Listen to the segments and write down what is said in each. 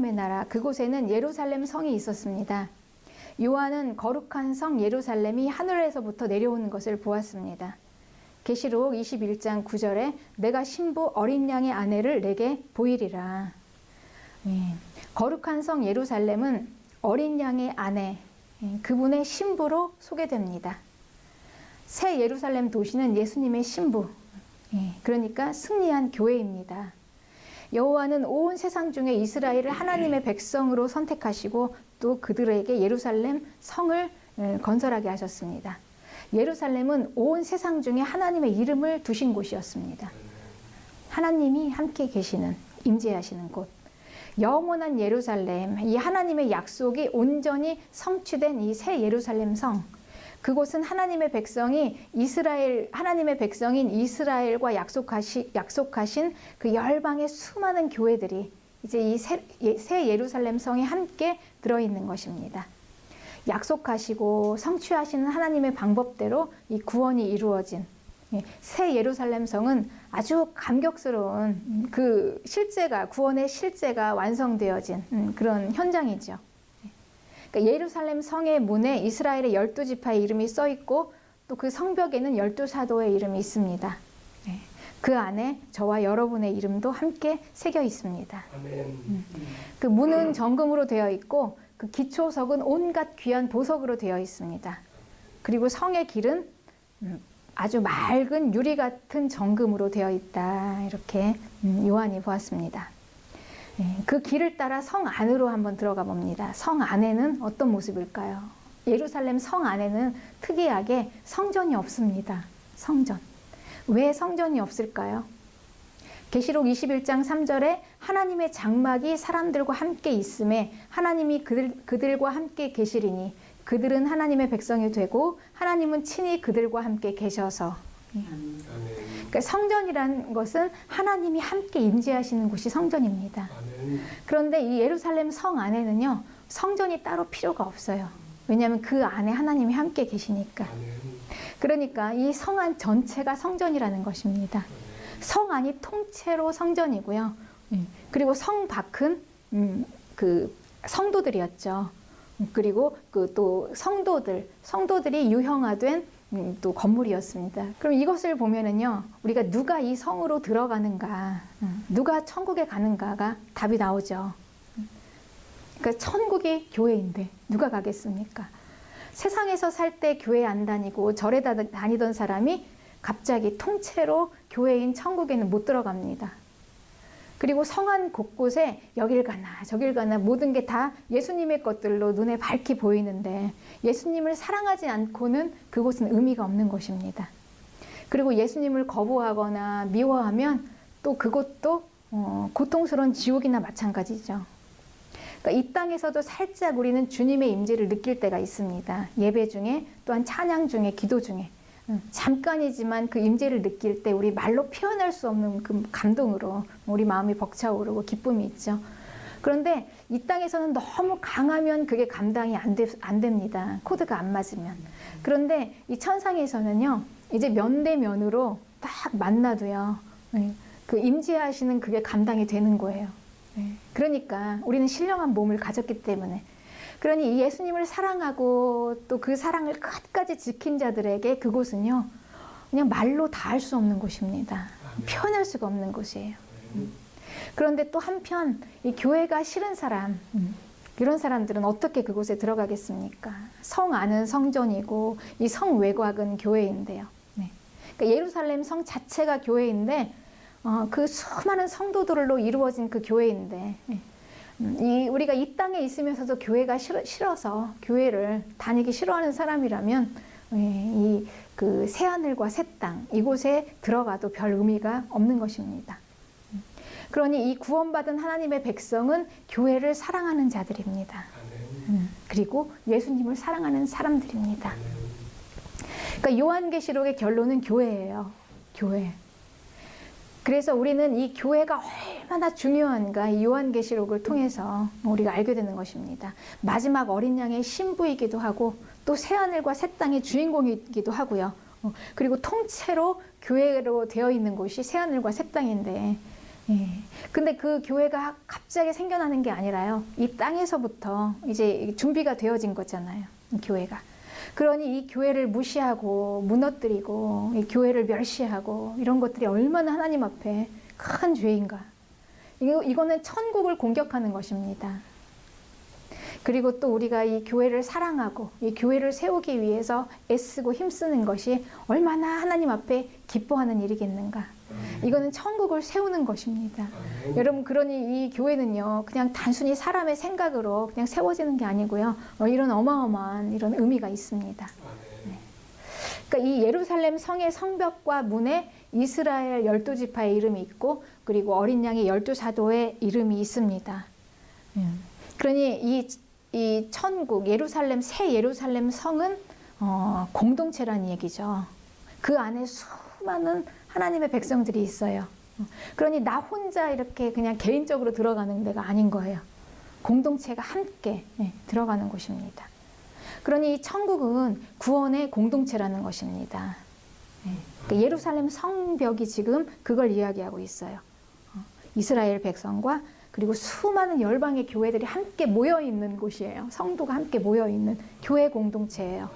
하나님의 나라, 그곳에는 예루살렘 성이 있었습니다. 요한은 거룩한 성 예루살렘이 하늘에서부터 내려오는 것을 보았습니다. 계시록 21장 9절에 내가 신부 어린 양의 아내를 내게 보이리라. 거룩한 성 예루살렘은 어린 양의 아내, 그분의 신부로 소개됩니다. 새 예루살렘 도시는 예수님의 신부, 그러니까 승리한 교회입니다. 여호와는 온 세상 중에 이스라엘을 하나님의 백성으로 선택하시고 또 그들에게 예루살렘 성을 건설하게 하셨습니다. 예루살렘은 온 세상 중에 하나님의 이름을 두신 곳이었습니다. 하나님이 함께 계시는, 임재하시는 곳. 영원한 예루살렘, 이 하나님의 약속이 온전히 성취된 이 새 예루살렘 성. 그곳은 하나님의 백성이 하나님의 백성인 이스라엘과 약속하신 그 열방의 수많은 교회들이 이제 이 새 예루살렘 성에 함께 들어있는 것입니다. 약속하시고 성취하시는 하나님의 방법대로 이 구원이 이루어진 새 예루살렘 성은 아주 감격스러운 그 구원의 실제가 완성되어진 그런 현장이죠. 그러니까 예루살렘 성의 문에 이스라엘의 12지파의 이름이 써 있고 또 그 성벽에는 12사도의 이름이 있습니다. 그 안에 저와 여러분의 이름도 함께 새겨 있습니다. 그 문은 정금으로 되어 있고 그 기초석은 온갖 귀한 보석으로 되어 있습니다. 그리고 성의 길은 아주 맑은 유리 같은 정금으로 되어 있다. 이렇게 요한이 보았습니다. 그 길을 따라 성 안으로 한번 들어가 봅니다. 성 안에는 어떤 모습일까요? 예루살렘 성 안에는 특이하게 성전이 없습니다. 성전. 왜 성전이 없을까요? 계시록 21장 3절에 하나님의 장막이 사람들과 함께 있음에 하나님이 그들과 함께 계시리니 그들은 하나님의 백성이 되고 하나님은 친히 그들과 함께 계셔서. 그러니까 성전이라는 것은 하나님이 함께 임재하시는 곳이 성전입니다. 그런데 이 예루살렘 성 안에는요, 성전이 따로 필요가 없어요. 왜냐하면 그 안에 하나님이 함께 계시니까. 그러니까 이 성 안 전체가 성전이라는 것입니다. 성 안이 통째로 성전이고요. 그리고 성 밖은 그 성도들이었죠. 그리고 그 또 성도들이 유형화된 또 건물이었습니다. 그럼 이것을 보면은요, 우리가 누가 이 성으로 들어가는가, 누가 천국에 가는가가 답이 나오죠. 그러니까 천국이 교회인데 누가 가겠습니까? 세상에서 살 때 교회 안 다니고 절에 다니던 사람이 갑자기 통째로 교회인 천국에는 못 들어갑니다. 그리고 성안 곳곳에 여길 가나 저길 가나 모든 게 다 예수님의 것들로 눈에 밝히 보이는데 예수님을 사랑하지 않고는 그곳은 의미가 없는 곳입니다. 그리고 예수님을 거부하거나 미워하면 또 그것도 고통스러운 지옥이나 마찬가지죠. 그러니까 이 땅에서도 살짝 우리는 주님의 임재를 느낄 때가 있습니다. 예배 중에 또한 찬양 중에 기도 중에 잠깐이지만 그 임재를 느낄 때 우리 말로 표현할 수 없는 그 감동으로 우리 마음이 벅차오르고 기쁨이 있죠. 그런데 이 땅에서는 너무 강하면 그게 감당이 안 됩니다. 코드가 안 맞으면. 그런데 이 천상에서는요, 이제 면대면으로 딱 만나도요, 그 임재하시는 그게 감당이 되는 거예요. 그러니까 우리는 신령한 몸을 가졌기 때문에. 그러니 이 예수님을 사랑하고 또 그 사랑을 끝까지 지킨 자들에게 그곳은요, 그냥 말로 다 할 수 없는 곳입니다. 표현할 수가 없는 곳이에요. 그런데 또 한편 이 교회가 싫은 사람, 이런 사람들은 어떻게 그곳에 들어가겠습니까? 성 안은 성전이고 이 성 외곽은 교회인데요. 그러니까 예루살렘 성 자체가 교회인데 그 수많은 성도들로 이루어진 그 교회인데 우리가 이 땅에 있으면서도 교회가 싫어서 교회를 다니기 싫어하는 사람이라면 이 그 새하늘과 새 땅 이곳에 들어가도 별 의미가 없는 것입니다. 그러니 이 구원받은 하나님의 백성은 교회를 사랑하는 자들입니다. 그리고 예수님을 사랑하는 사람들입니다. 그러니까 요한계시록의 결론은 교회예요. 교회. 그래서 우리는 이 교회가 얼마나 중요한가 이 요한계시록을 통해서 우리가 알게 되는 것입니다. 마지막 어린 양의 신부이기도 하고 또 새하늘과 새 땅의 주인공이기도 하고요. 그리고 통째로 교회로 되어 있는 곳이 새하늘과 새 땅인데 예. 근데 그 교회가 갑자기 생겨나는 게 아니라요. 이 땅에서부터 이제 준비가 되어진 거잖아요. 이 교회가. 그러니 이 교회를 무시하고 무너뜨리고 이 교회를 멸시하고 이런 것들이 얼마나 하나님 앞에 큰 죄인가. 이거는 천국을 공격하는 것입니다. 그리고 또 우리가 이 교회를 사랑하고 이 교회를 세우기 위해서 애쓰고 힘쓰는 것이 얼마나 하나님 앞에 기뻐하는 일이겠는가. 이거는 천국을 세우는 것입니다. 여러분, 그러니 이 교회는요, 그냥 단순히 사람의 생각으로 그냥 세워지는 게 아니고요, 이런 어마어마한 이런 의미가 있습니다. 네. 그러니까 이 예루살렘 성의 성벽과 문에 이스라엘 12지파의 이름이 있고, 그리고 어린 양의 12사도의 이름이 있습니다. 그러니 이 천국, 예루살렘, 새 예루살렘 성은 공동체라는 얘기죠. 그 안에 수많은 하나님의 백성들이 있어요. 그러니 나 혼자 이렇게 그냥 개인적으로 들어가는 데가 아닌 거예요. 공동체가 함께 들어가는 곳입니다. 그러니 이 천국은 구원의 공동체라는 것입니다. 그러니까 예루살렘 성벽이 지금 그걸 이야기하고 있어요. 이스라엘 백성과 그리고 수많은 열방의 교회들이 함께 모여있는 곳이에요. 성도가 함께 모여있는 교회 공동체예요.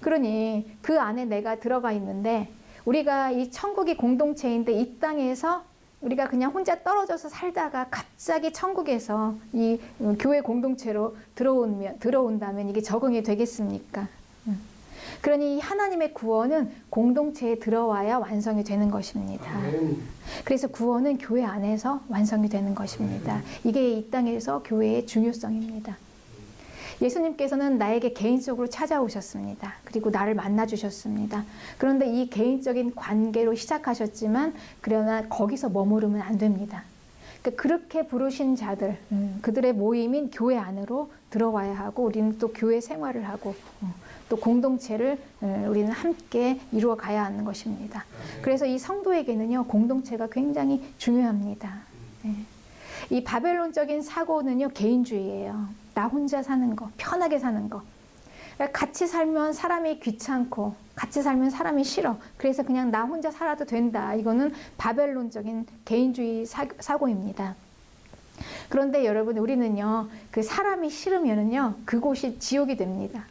그러니 그 안에 내가 들어가 있는데, 우리가 이 천국이 공동체인데 이 땅에서 우리가 그냥 혼자 떨어져서 살다가 갑자기 천국에서 이 교회 공동체로 들어온다면 이게 적응이 되겠습니까? 그러니 하나님의 구원은 공동체에 들어와야 완성이 되는 것입니다. 그래서 구원은 교회 안에서 완성이 되는 것입니다. 이게 이 땅에서 교회의 중요성입니다. 예수님께서는 나에게 개인적으로 찾아오셨습니다. 그리고 나를 만나주셨습니다. 그런데 이 개인적인 관계로 시작하셨지만, 그러나 거기서 머무르면 안 됩니다. 그렇게 부르신 자들, 그들의 모임인 교회 안으로 들어와야 하고, 우리는 또 교회 생활을 하고, 또 공동체를 우리는 함께 이루어 가야 하는 것입니다. 그래서 이 성도에게는요, 공동체가 굉장히 중요합니다. 이 바벨론적인 사고는요, 개인주의예요. 나 혼자 사는 거, 편하게 사는 거. 같이 살면 사람이 귀찮고, 같이 살면 사람이 싫어. 그래서 그냥 나 혼자 살아도 된다. 이거는 바벨론적인 개인주의 사고입니다. 그런데 여러분, 우리는요, 그 사람이 싫으면은요, 그곳이 지옥이 됩니다.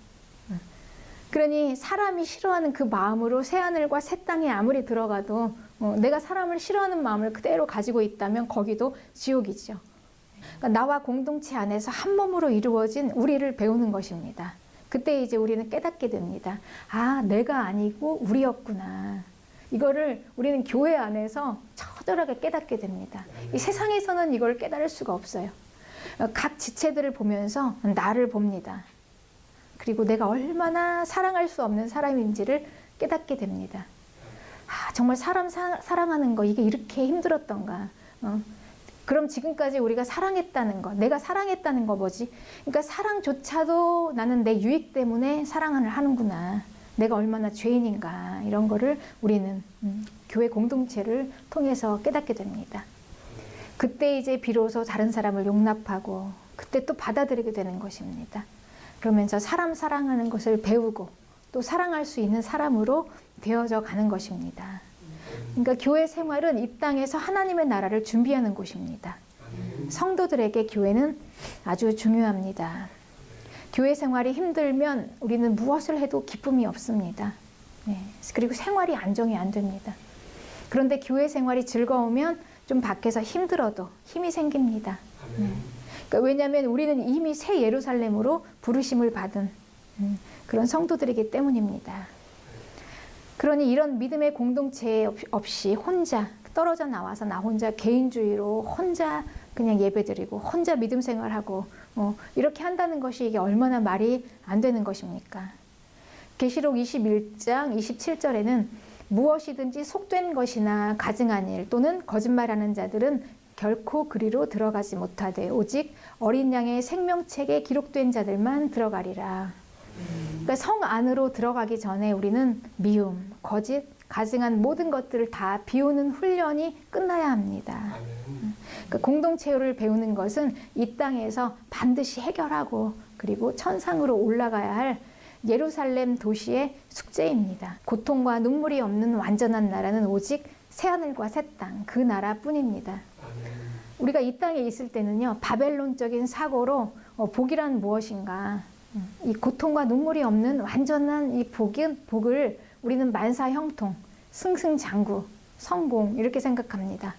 그러니 사람이 싫어하는 그 마음으로 새하늘과 새 땅에 아무리 들어가도 내가 사람을 싫어하는 마음을 그대로 가지고 있다면 거기도 지옥이죠. 그러니까 나와 공동체 안에서 한 몸으로 이루어진 우리를 배우는 것입니다. 그때 이제 우리는 깨닫게 됩니다. 아, 내가 아니고 우리였구나. 이거를 우리는 교회 안에서 처절하게 깨닫게 됩니다. 이 세상에서는 이걸 깨달을 수가 없어요. 각 지체들을 보면서 나를 봅니다. 그리고 내가 얼마나 사랑할 수 없는 사람인지를 깨닫게 됩니다. 아, 정말 사람 사랑하는 거 이게 이렇게 힘들었던가. 그럼 지금까지 우리가 사랑했다는 거, 내가 사랑했다는 거 뭐지? 그러니까 사랑조차도 나는 내 유익 때문에 사랑을 하는구나. 내가 얼마나 죄인인가. 이런 거를 우리는 교회 공동체를 통해서 깨닫게 됩니다. 그때 이제 비로소 다른 사람을 용납하고 그때 또 받아들이게 되는 것입니다. 그러면서 사람 사랑하는 것을 배우고 또 사랑할 수 있는 사람으로 되어져 가는 것입니다. 그러니까 교회 생활은 이 땅에서 하나님의 나라를 준비하는 곳입니다. 성도들에게 교회는 아주 중요합니다. 교회 생활이 힘들면 우리는 무엇을 해도 기쁨이 없습니다. 그리고 생활이 안정이 안 됩니다. 그런데 교회 생활이 즐거우면 좀 밖에서 힘들어도 힘이 생깁니다. 그러니까 왜냐하면 우리는 이미 새 예루살렘으로 부르심을 받은 그런 성도들이기 때문입니다. 그러니 이런 믿음의 공동체 없이 혼자 떨어져 나와서 나 혼자 개인주의로 혼자 그냥 예배드리고 혼자 믿음 생활하고 이렇게 한다는 것이 이게 얼마나 말이 안 되는 것입니까? 계시록 21장 27절에는 무엇이든지 속된 것이나 가증한 일 또는 거짓말하는 자들은 결코 그리로 들어가지 못하되 오직 어린 양의 생명책에 기록된 자들만 들어가리라. 그러니까 성 안으로 들어가기 전에 우리는 미움, 거짓, 가증한 모든 것들을 다 비우는 훈련이 끝나야 합니다. 그러니까 공동체를 배우는 것은 이 땅에서 반드시 해결하고 그리고 천상으로 올라가야 할 예루살렘 도시의 숙제입니다. 고통과 눈물이 없는 완전한 나라는 오직 새하늘과 새 땅, 그 나라뿐입니다. 우리가 이 땅에 있을 때는요, 바벨론적인 사고로 복이란 무엇인가, 이 고통과 눈물이 없는 완전한 이 복을 우리는 만사형통, 승승장구, 성공 이렇게 생각합니다.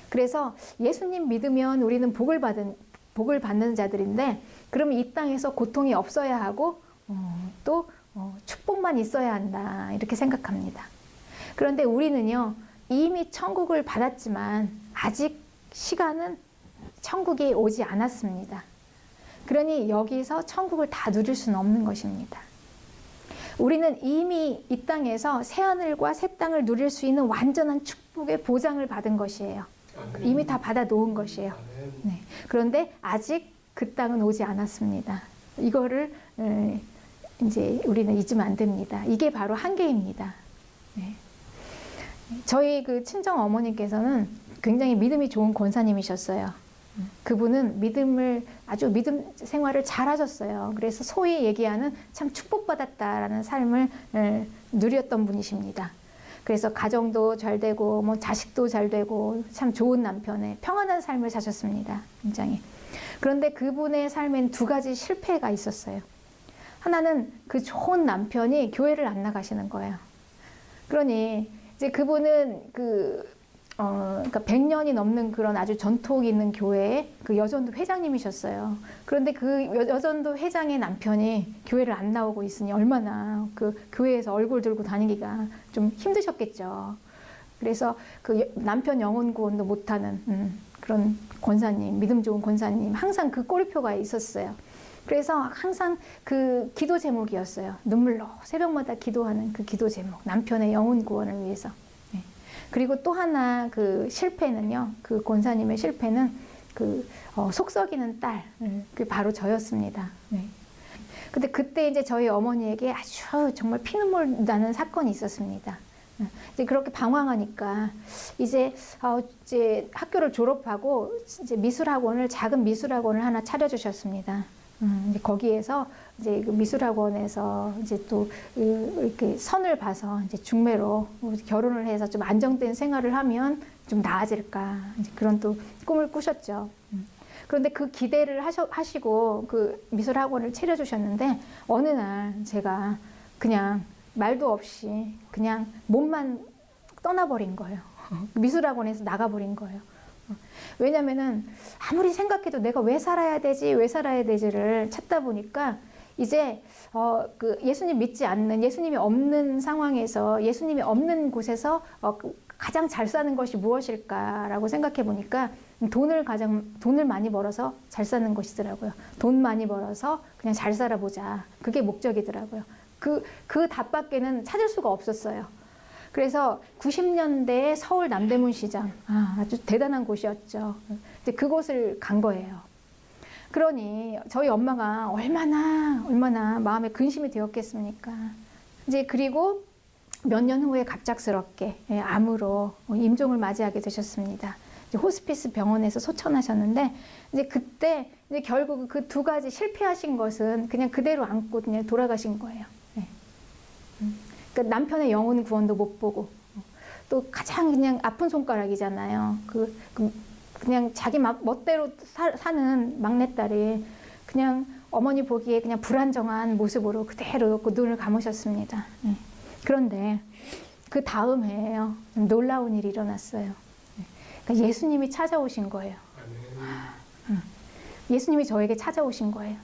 그래서 예수님 믿으면 우리는 복을 받는 자들인데, 그러면 이 땅에서 고통이 없어야 하고 또 축복만 있어야 한다 이렇게 생각합니다. 그런데 우리는요, 이미 천국을 받았지만 아직 시간은 천국이 오지 않았습니다. 그러니 여기서 천국을 다 누릴 수는 없는 것입니다. 우리는 이미 이 땅에서 새하늘과 새 땅을 누릴 수 있는 완전한 축복의 보장을 받은 것이에요. 이미 다 받아 놓은 것이에요. 네. 그런데 아직 그 땅은 오지 않았습니다. 이거를 이제 우리는 잊으면 안 됩니다. 이게 바로 한계입니다. 네. 저희 그 친정 어머니께서는 굉장히 믿음이 좋은 권사님이셨어요. 그분은 아주 믿음 생활을 잘 하셨어요. 그래서 소위 얘기하는 참 축복받았다라는 삶을 누렸던 분이십니다. 그래서 가정도 잘 되고 뭐 자식도 잘 되고 참 좋은 남편의 평안한 삶을 사셨습니다. 굉장히. 그런데 그분의 삶엔 두 가지 실패가 있었어요. 하나는 그 좋은 남편이 교회를 안 나가시는 거예요. 그러니 이제 그분은 그러니까 100년이 넘는 그런 아주 전통 있는 교회의 그 여전도 회장님이셨어요. 그런데 그 여전도 회장의 남편이 교회를 안 나오고 있으니 얼마나 그 교회에서 얼굴 들고 다니기가 좀 힘드셨겠죠. 그래서 그 남편 영혼 구원도 못하는 그런 권사님, 믿음 좋은 권사님, 항상 그 꼬리표가 있었어요. 그래서 항상 그 기도 제목이었어요. 눈물로 새벽마다 기도하는 그 기도 제목, 남편의 영혼 구원을 위해서. 그리고 또 하나 그 실패는요, 그 권사님의 실패는 속 썩이는 딸, 그게 바로 저였습니다. 네. 근데 그때 이제 저희 어머니에게 아주 정말 피눈물 나는 사건이 있었습니다. 이제 그렇게 방황하니까 이제 학교를 졸업하고 이제 작은 미술학원을 하나 차려주셨습니다. 이제 거기에서 이제 그 미술학원에서 이제 또 이렇게 선을 봐서 이제 중매로 결혼을 해서 좀 안정된 생활을 하면 좀 나아질까, 이제 그런 또 꿈을 꾸셨죠. 그런데 그 기대를 하시고 그 미술학원을 차려주셨는데 어느 날 제가 그냥 말도 없이 그냥 몸만 떠나버린 거예요. 미술학원에서 나가버린 거예요. 왜냐면은 아무리 생각해도 내가 왜 살아야 되지를 찾다 보니까 이제 그 예수님 믿지 않는, 예수님이 없는 상황에서, 예수님이 없는 곳에서 가장 잘 사는 것이 무엇일까라고 생각해 보니까 돈을 많이 벌어서 잘 사는 것이더라고요. 돈 많이 벌어서 그냥 잘 살아보자. 그게 목적이더라고요. 그 답밖에는 찾을 수가 없었어요. 그래서 90년대에 서울 남대문 시장, 아주 대단한 곳이었죠. 이제 그곳을 간 거예요. 그러니 저희 엄마가 얼마나 마음에 근심이 되었겠습니까? 이제 그리고 몇 년 후에 갑작스럽게 암으로 임종을 맞이하게 되셨습니다. 이제 호스피스 병원에서 소천하셨는데, 이제 그때 이제 결국 그 두 가지 실패하신 것은 그냥 그대로 안고 그냥 돌아가신 거예요. 그러니까 남편의 영혼 구원도 못 보고, 또 가장 그냥 아픈 손가락이잖아요. 그냥 자기 멋대로 사는 막내딸이 그냥 어머니 보기에 그냥 불안정한 모습으로 그대로 눈을 감으셨습니다. 그런데 그 다음 해에요, 놀라운 일이 일어났어요. 그러니까 예수님이 찾아오신 거예요. 예수님이 저에게 찾아오신 거예요.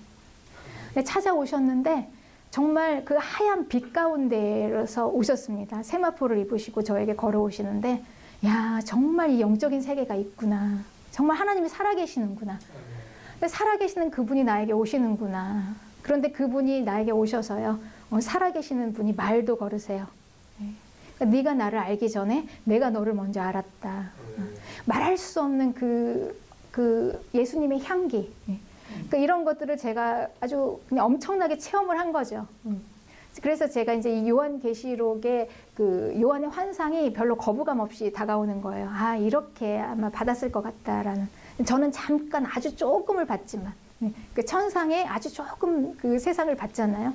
찾아오셨는데 정말 그 하얀 빛 가운데서 오셨습니다. 세마포를 입으시고 저에게 걸어오시는데, 야, 정말 이 영적인 세계가 있구나. 정말 하나님이 살아계시는구나. 살아계시는 그분이 나에게 오시는구나. 그런데 그분이 나에게 오셔서요, 살아계시는 분이 말도 걸으세요. 그러니까 네가 나를 알기 전에 내가 너를 먼저 알았다. 말할 수 없는 그 예수님의 향기. 그러니까 이런 것들을 제가 아주 그냥 엄청나게 체험을 한 거죠. 그래서 제가 이제 이 요한계시록의 그 요한의 환상이 별로 거부감 없이 다가오는 거예요. 이렇게 아마 받았을 것 같다라는. 저는 잠깐 아주 조금을 봤지만, 그 천상에 아주 조금 그 세상을 봤잖아요.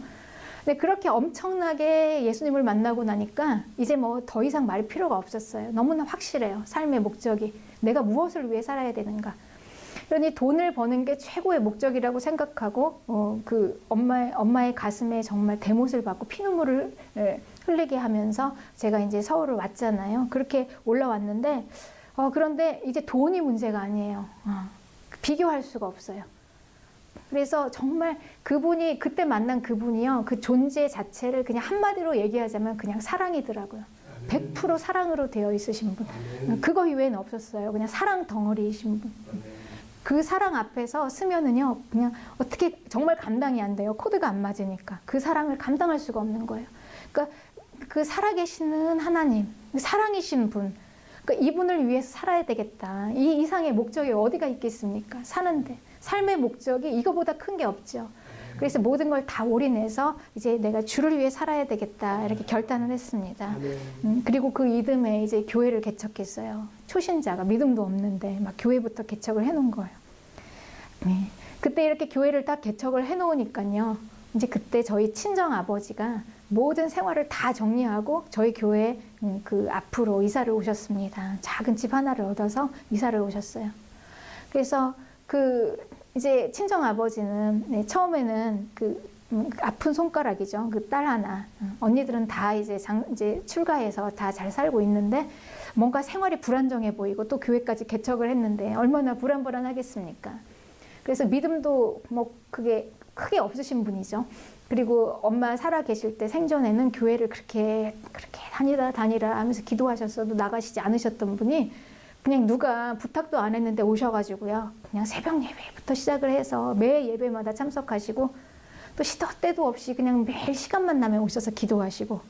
근데 그렇게 엄청나게 예수님을 만나고 나니까 이제 뭐 더 이상 말 필요가 없었어요. 너무나 확실해요. 삶의 목적이. 내가 무엇을 위해 살아야 되는가. 그러니 돈을 버는 게 최고의 목적이라고 생각하고 그 엄마의 가슴에 정말 대못을 받고 피눈물을 흘리게 하면서 제가 이제 서울을 왔잖아요. 그렇게 올라왔는데 그런데 이제 돈이 문제가 아니에요. 비교할 수가 없어요. 그래서 정말 그분이 그때 만난 그분이요. 그 존재 자체를 그냥 한마디로 얘기하자면 그냥 사랑이더라고요. 100% 사랑으로 되어 있으신 분. 그거 이외에는 없었어요. 그냥 사랑 덩어리이신 분. 그 사랑 앞에서 쓰면은요, 그냥 어떻게 정말 감당이 안 돼요. 코드가 안 맞으니까. 그 사랑을 감당할 수가 없는 거예요. 그러니까 그 살아계시는 하나님, 사랑이신 분, 그러니까 이분을 위해서 살아야 되겠다. 이 이상의 목적이 어디가 있겠습니까? 사는데. 삶의 목적이 이거보다 큰 게 없죠. 그래서 모든 걸 다 올인해서 이제 내가 주를 위해 살아야 되겠다. 이렇게 결단을 했습니다. 그리고 그 이듬해 이제 교회를 개척했어요. 초신자가 믿음도 없는데 막 교회부터 개척을 해놓은 거예요. 그때 이렇게 교회를 딱 개척을 해놓으니까요. 이제 그때 저희 친정 아버지가 모든 생활을 다 정리하고 저희 교회 그 앞으로 이사를 오셨습니다. 작은 집 하나를 얻어서 이사를 오셨어요. 그래서 이제 친정 아버지는 처음에는 아픈 손가락이죠. 그 딸 하나. 언니들은 다 이제 출가해서 다 잘 살고 있는데 뭔가 생활이 불안정해 보이고 또 교회까지 개척을 했는데 얼마나 불안하겠습니까? 그래서 믿음도 뭐 그게 크게 없으신 분이죠. 그리고 엄마 살아 계실 때 생전에는 교회를 그렇게 다니라 하면서 기도하셨어도 나가시지 않으셨던 분이 그냥 누가 부탁도 안 했는데 오셔가지고요. 그냥 새벽 예배부터 시작을 해서 매 예배마다 참석하시고 또 시도 때도 없이 그냥 매일 시간만 나면 오셔서 기도하시고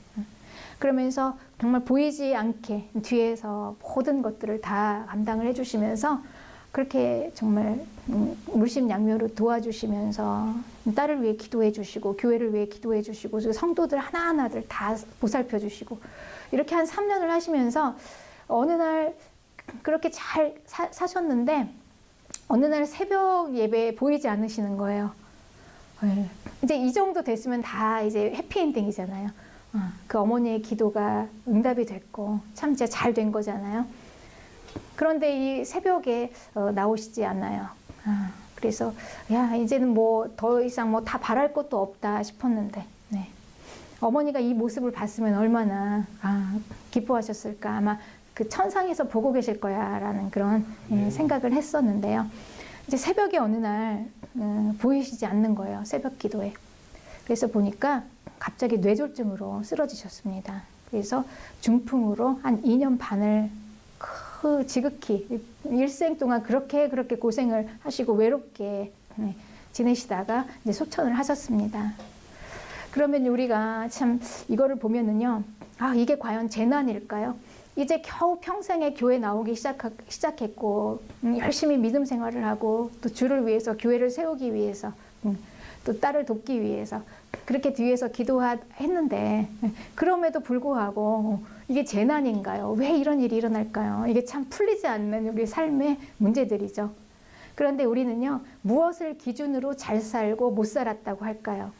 그러면서 정말 보이지 않게 뒤에서 모든 것들을 다 감당을 해주시면서 그렇게 정말 물심양면으로 도와주시면서 딸을 위해 기도해 주시고 교회를 위해 기도해 주시고 성도들 하나하나들 다 보살펴 주시고 이렇게 한 3년을 하시면서 어느 날 그렇게 잘 사셨는데 어느 날 새벽 예배에 보이지 않으시는 거예요. 이제 이 정도 됐으면 다 이제 해피엔딩이잖아요. 그 어머니의 기도가 응답이 됐고 참 진짜 잘 된 거잖아요. 그런데 이 새벽에 나오시지 않아요. 그래서 야 이제는 뭐 더 이상 뭐 다 바랄 것도 없다 싶었는데 네. 어머니가 이 모습을 봤으면 얼마나 기뻐하셨을까. 아마 그 천상에서 보고 계실 거야 라는 그런 생각을 했었는데요. 이제 새벽에 어느 날 보이시지 않는 거예요. 새벽 기도에. 그래서 보니까 갑자기 뇌졸중으로 쓰러지셨습니다. 그래서 중풍으로 한 2년 반을 지극히 일생 동안 그렇게 고생을 하시고 외롭게 지내시다가 이제 소천을 하셨습니다. 그러면 우리가 참 이거를 보면은요, 이게 과연 재난일까요? 이제 겨우 평생에 교회 나오기 시작했고 열심히 믿음 생활을 하고 또 주를 위해서 교회를 세우기 위해서 또 딸을 돕기 위해서 그렇게 뒤에서 기도했는데 그럼에도 불구하고 이게 재난인가요? 왜 이런 일이 일어날까요? 이게 참 풀리지 않는 우리 삶의 문제들이죠. 그런데 우리는요, 무엇을 기준으로 잘 살고 못 살았다고 할까요?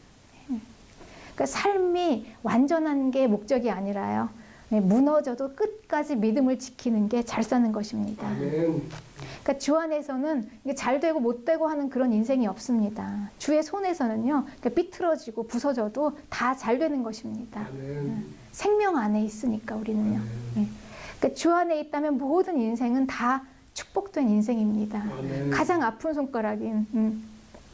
그러니까 삶이 완전한 게 목적이 아니라요. 무너져도 끝까지 믿음을 지키는 게 잘 사는 것입니다. 그러니까 주 안에서는 이게 잘 되고 못 되고 하는 그런 인생이 없습니다. 주의 손에서는요, 삐뚤어지고 부서져도 다 잘 되는 것입니다. 생명 안에 있으니까 우리는요. 그러니까 주 안에 있다면 모든 인생은 다 축복된 인생입니다. 가장 아픈 손가락인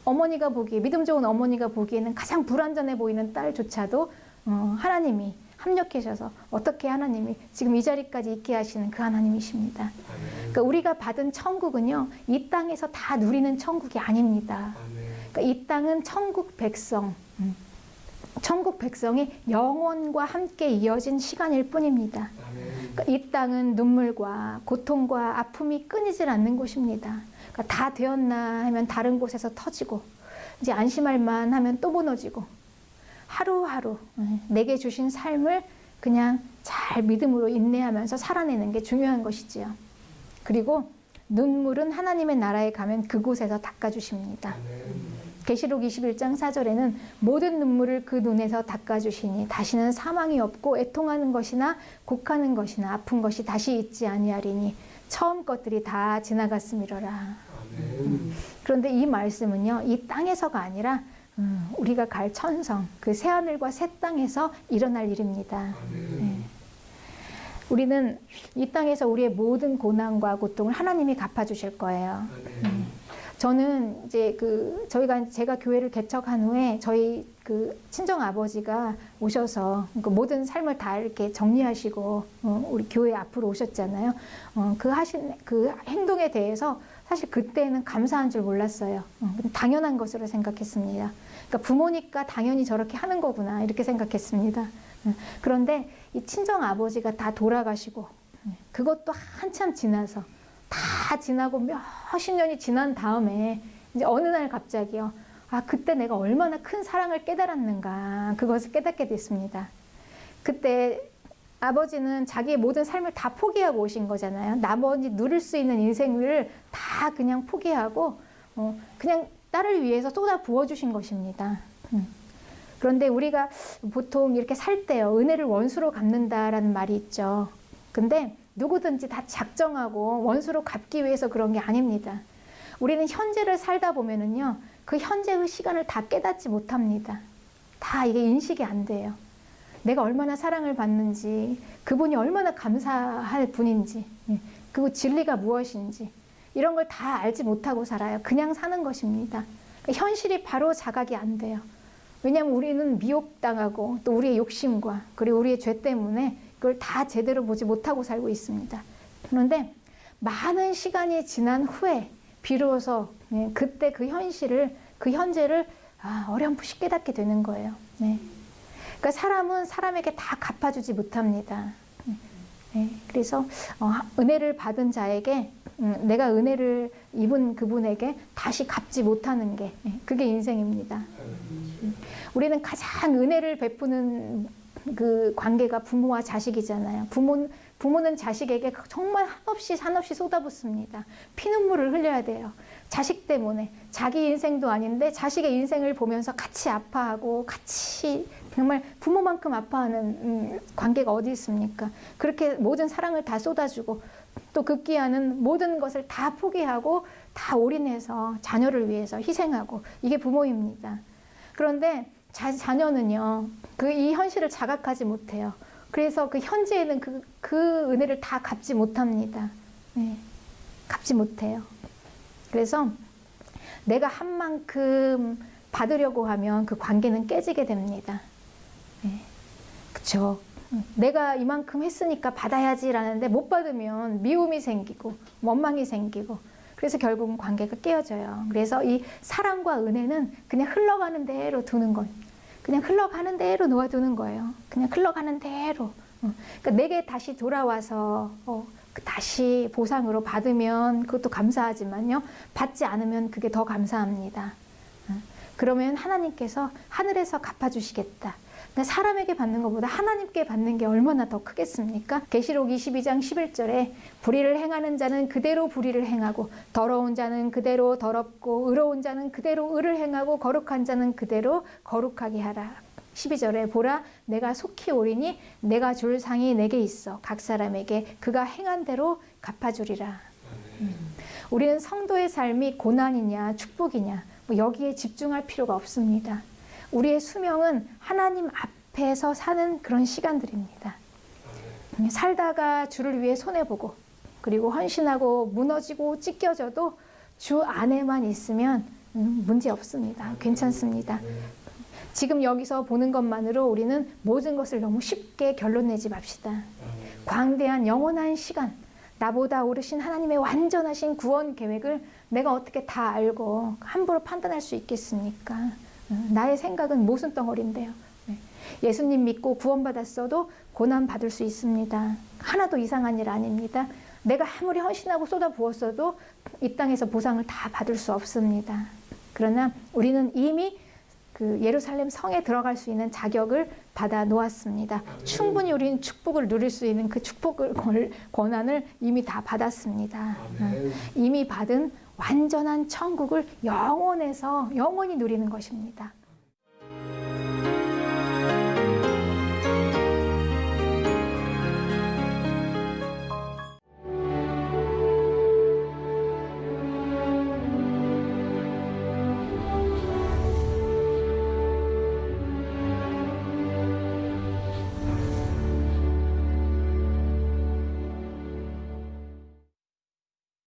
어머니가 보기에, 믿음 좋은 어머니가 보기에는 가장 불완전해 보이는 딸조차도 하나님이 합력하셔서 어떻게 하나님이 지금 이 자리까지 있게 하시는 그 하나님이십니다. 그러니까 우리가 받은 천국은요, 이 땅에서 다 누리는 천국이 아닙니다. 그러니까 이 땅은 천국 백성, 천국 백성이 영원과 함께 이어진 시간일 뿐입니다. 그러니까 이 땅은 눈물과 고통과 아픔이 끊이질 않는 곳입니다. 그러니까 다 되었나 하면 다른 곳에서 터지고 이제 안심할 만 하면 또 무너지고 하루하루 내게 주신 삶을 그냥 잘 믿음으로 인내하면서 살아내는 게 중요한 것이지요. 그리고 눈물은 하나님의 나라에 가면 그곳에서 닦아주십니다. 계시록 21장 4절에는 모든 눈물을 그 눈에서 닦아주시니 다시는 사망이 없고 애통하는 것이나 곡하는 것이나 아픈 것이 다시 있지 아니하리니 처음 것들이 다 지나갔음이로라. 그런데 이 말씀은요, 이 땅에서가 아니라 우리가 갈 천성, 그 새하늘과 새 땅에서 일어날 일입니다. 네. 우리는 이 땅에서 우리의 모든 고난과 고통을 하나님이 갚아주실 거예요. 저는 이제 제가 교회를 개척한 후에 저희 그 친정 아버지가 오셔서 그 모든 삶을 다 이렇게 정리하시고 우리 교회 앞으로 오셨잖아요. 그 행동에 대해서 사실 그때는 감사한 줄 몰랐어요. 당연한 것으로 생각했습니다. 그러니까 부모니까 당연히 저렇게 하는 거구나 이렇게 생각했습니다. 그런데 이 친정 아버지가 다 돌아가시고 그것도 한참 지나서 다 지나고 몇십 년이 지난 다음에 이제 어느 날 갑자기요. 그때 내가 얼마나 큰 사랑을 깨달았는가 그것을 깨닫게 됐습니다. 그때 아버지는 자기의 모든 삶을 다 포기하고 오신 거잖아요. 나머지 누릴 수 있는 인생을 다 그냥 포기하고 그냥 딸을 위해서 쏟아 부어주신 것입니다. 그런데 우리가 보통 이렇게 살 때요, 은혜를 원수로 갚는다라는 말이 있죠. 근데 누구든지 다 작정하고 원수로 갚기 위해서 그런 게 아닙니다. 우리는 현재를 살다 보면은요, 그 현재의 시간을 다 깨닫지 못합니다. 다 이게 인식이 안 돼요. 내가 얼마나 사랑을 받는지, 그분이 얼마나 감사할 분인지, 그 진리가 무엇인지, 이런 걸 다 알지 못하고 살아요. 그냥 사는 것입니다. 현실이 바로 자각이 안 돼요. 왜냐하면 우리는 미혹당하고 또 우리의 욕심과 그리고 우리의 죄 때문에 그걸 다 제대로 보지 못하고 살고 있습니다. 그런데 많은 시간이 지난 후에 비로소 그때 그 현실을, 그 현재를 어렴풋이 깨닫게 되는 거예요. 네. 그러니까 사람은 사람에게 다 갚아주지 못합니다. 네. 그래서 은혜를 받은 자에게 내가 은혜를 입은 그분에게 다시 갚지 못하는 게 그게 인생입니다. 우리는 가장 은혜를 베푸는 그 관계가 부모와 자식이잖아요. 부모는 자식에게 정말 한없이 쏟아붓습니다. 피눈물을 흘려야 돼요. 자식 때문에. 자기 인생도 아닌데 자식의 인생을 보면서 같이 아파하고 같이 정말 부모만큼 아파하는 관계가 어디 있습니까? 그렇게 모든 사랑을 다 쏟아주고 또 급기야는 모든 것을 다 포기하고 다 올인해서 자녀를 위해서 희생하고 이게 부모입니다. 그런데 자녀는요, 이 현실을 자각하지 못해요. 그래서 그 현재에는 그 은혜를 다 갚지 못합니다. 네, 갚지 못해요. 그래서 내가 한 만큼 받으려고 하면 그 관계는 깨지게 됩니다. 네, 그쵸. 내가 이만큼 했으니까 받아야지라는데 못 받으면 미움이 생기고 원망이 생기고 그래서 결국은 관계가 깨어져요. 그래서 이 사랑과 은혜는 그냥 흘러가는 대로 두는 거예요. 그냥 흘러가는 대로 놓아두는 거예요. 그냥 흘러가는 대로. 그러니까 내게 다시 돌아와서 다시 보상으로 받으면 그것도 감사하지만요. 받지 않으면 그게 더 감사합니다. 그러면 하나님께서 하늘에서 갚아주시겠다. 사람에게 받는 것보다 하나님께 받는 게 얼마나 더 크겠습니까? 계시록 22장 11절에 불의를 행하는 자는 그대로 불의를 행하고 더러운 자는 그대로 더럽고 의로운 자는 그대로 의를 행하고 거룩한 자는 그대로 거룩하게 하라. 12절에 보라 내가 속히 오리니 내가 줄 상이 내게 있어 각 사람에게 그가 행한 대로 갚아주리라. 우리는 성도의 삶이 고난이냐 축복이냐 여기에 집중할 필요가 없습니다. 우리의 수명은 하나님 앞에서 사는 그런 시간들입니다. 살다가 주를 위해 손해보고 그리고 헌신하고 무너지고 찢겨져도 주 안에만 있으면 문제 없습니다. 괜찮습니다. 지금 여기서 보는 것만으로 우리는 모든 것을 너무 쉽게 결론 내지 맙시다. 광대한 영원한 시간, 나보다 오르신 하나님의 완전하신 구원 계획을 내가 어떻게 다 알고 함부로 판단할 수 있겠습니까? 나의 생각은 모순덩어리인데요. 예수님 믿고 구원받았어도 고난받을 수 있습니다. 하나도 이상한 일 아닙니다. 내가 아무리 헌신하고 쏟아부었어도 이 땅에서 보상을 다 받을 수 없습니다. 그러나 우리는 이미 그 예루살렘 성에 들어갈 수 있는 자격을 받아 놓았습니다. 충분히 우리는 축복을 누릴 수 있는 그 축복을 권한을 이미 다 받았습니다. 이미 받은 완전한 천국을 영원히 누리는 것입니다.